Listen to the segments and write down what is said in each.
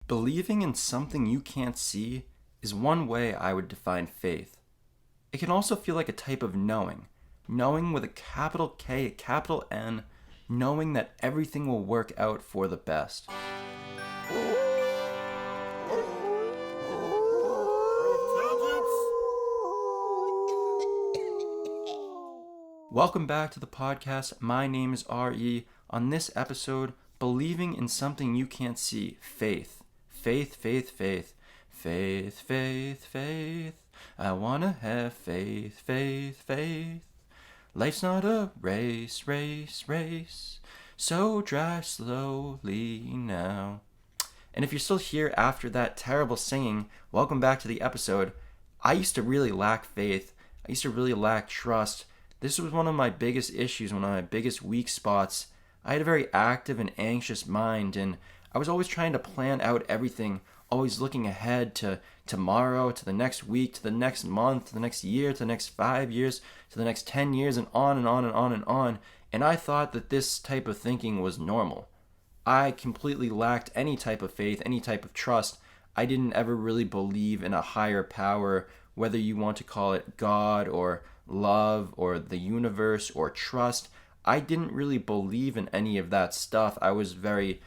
Believing in something you can't see is one way I would define faith. It can also feel like a type of knowing. Knowing with a capital K, a capital N, knowing that everything will work out for the best. Welcome back to the podcast. My name is R.E. On this episode, believing in something you can't see. Faith. Faith, faith, faith. Faith, faith, faith. I wanna have faith, faith, faith. Life's not a race, race, race. So drive slowly now. And if you're still here after that terrible singing, welcome back to the episode. I used to really lack faith. I used to really lack trust. This was one of my biggest issues, one of my biggest weak spots. I had a very active and anxious mind, and I was always trying to plan out everything, always looking ahead to tomorrow, to the next week, to the next month, to the next year, to the next 5 years, to the next 10 years, and on and on and on and on. And I thought that this type of thinking was normal. I completely lacked any type of faith, any type of trust. I didn't ever really believe in a higher power, whether you want to call it God or love or the universe or trust. I didn't really believe in any of that stuff. I was very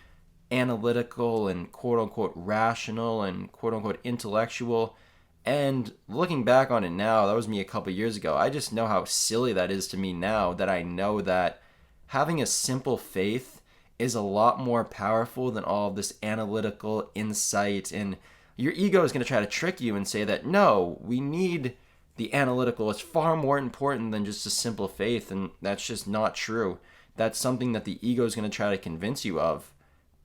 analytical and quote-unquote rational and quote-unquote intellectual. And looking back on it now, that was me a couple years ago. I just know how silly that is to me now, that I know that having a simple faith is a lot more powerful than all of this analytical insight. And your ego is going to try to trick you and say that, no, we need the analytical. It's far more important than just a simple faith. And that's just not true. That's something that the ego is going to try to convince you of.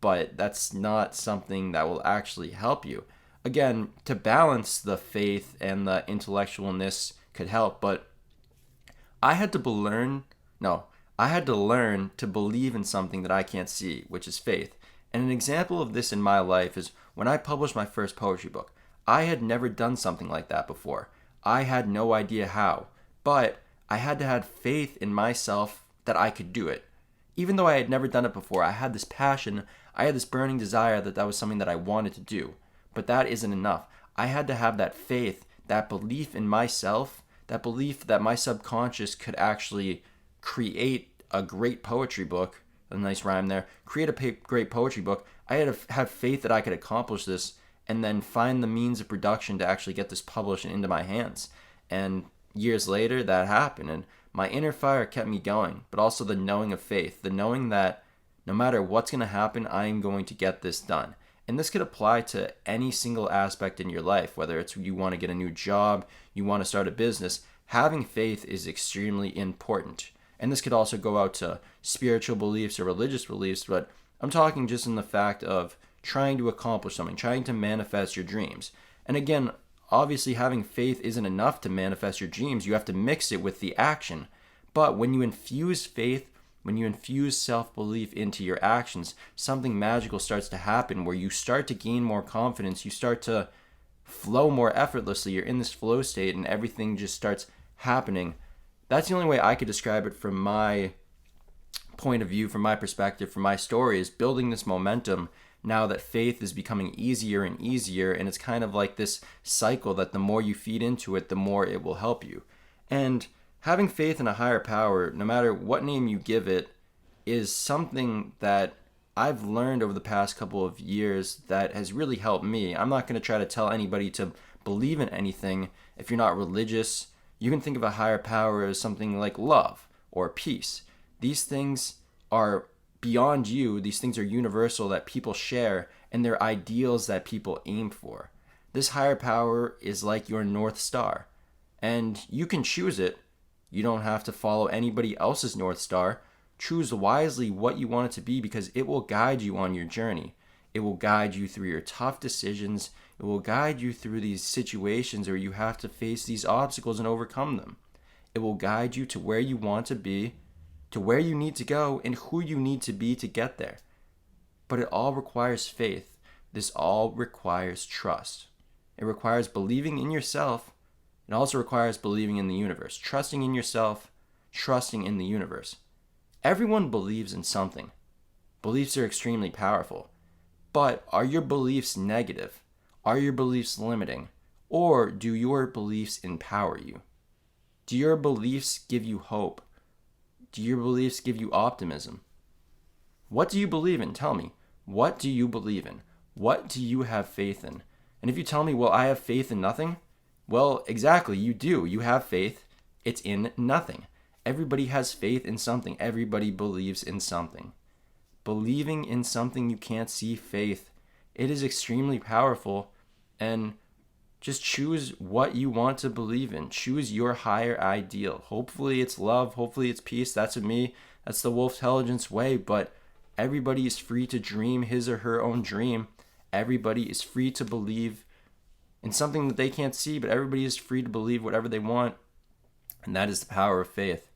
But that's not something that will actually help you. Again, to balance the faith and the intellectualness could help, but I had to learn to believe in something that I can't see, which is faith. And an example of this in my life is when I published my first poetry book. I had never done something like that before. I had no idea how, but I had to have faith in myself that I could do it. Even though I had never done it before, I had this passion, I had this burning desire that was something that I wanted to do. But that isn't enough. I had to have that faith, that belief in myself, that belief that my subconscious could actually create a great poetry book. A nice rhyme there. Create a great poetry book. I had to have faith that I could accomplish this and then find the means of production to actually get this published and into my hands. And years later, that happened. And my inner fire kept me going, but also the knowing of faith, the knowing that no matter what's going to happen, I am going to get this done. And this could apply to any single aspect in your life, whether it's you want to get a new job, you want to start a business. Having faith is extremely important. And this could also go out to spiritual beliefs or religious beliefs, but I'm talking just in the fact of trying to accomplish something, trying to manifest your dreams. And again, obviously having faith isn't enough to manifest your dreams. You have to mix it with the action. But when you infuse faith, when you infuse self-belief into your actions, something magical starts to happen where you start to gain more confidence. You start to flow more effortlessly. You're in this flow state and everything just starts happening. That's the only way I could describe it from my point of view, from my perspective, from my story, is building this momentum now that faith is becoming easier and easier. And it's kind of like this cycle that the more you feed into it, the more it will help you. And having faith in a higher power, no matter what name you give it, is something that I've learned over the past couple of years that has really helped me. I'm not going to try to tell anybody to believe in anything if you're not religious. You can think of a higher power as something like love or peace. These things are beyond you. These things are universal that people share, and they're ideals that people aim for. This higher power is like your North Star, and you can choose it. You don't have to follow anybody else's North Star. Choose wisely what you want it to be because it will guide you on your journey. It will guide you through your tough decisions. It will guide you through these situations where you have to face these obstacles and overcome them. It will guide you to where you want to be, to where you need to go, and who you need to be to get there. But it all requires faith. This all requires trust. It requires believing in yourself. It also requires believing in the universe. Trusting in yourself, trusting in the universe. Everyone believes in something. Beliefs are extremely powerful. But are your beliefs negative? Are your beliefs limiting? Or do your beliefs empower you? Do your beliefs give you hope? Do your beliefs give you optimism? What do you believe in? Tell me. What do you believe in? What do you have faith in? And if you tell me, well, I have faith in nothing, well, exactly, you do. You have faith. It's in nothing. Everybody has faith in something. Everybody believes in something. Believing in something you can't see, faith, it is extremely powerful. And just choose what you want to believe in. Choose your higher ideal. Hopefully it's love. Hopefully it's peace. That's me. That's the Wolftelligence way. But everybody is free to dream his or her own dream. Everybody is free to believe in something that they can't see, but everybody is free to believe whatever they want. And that is the power of faith.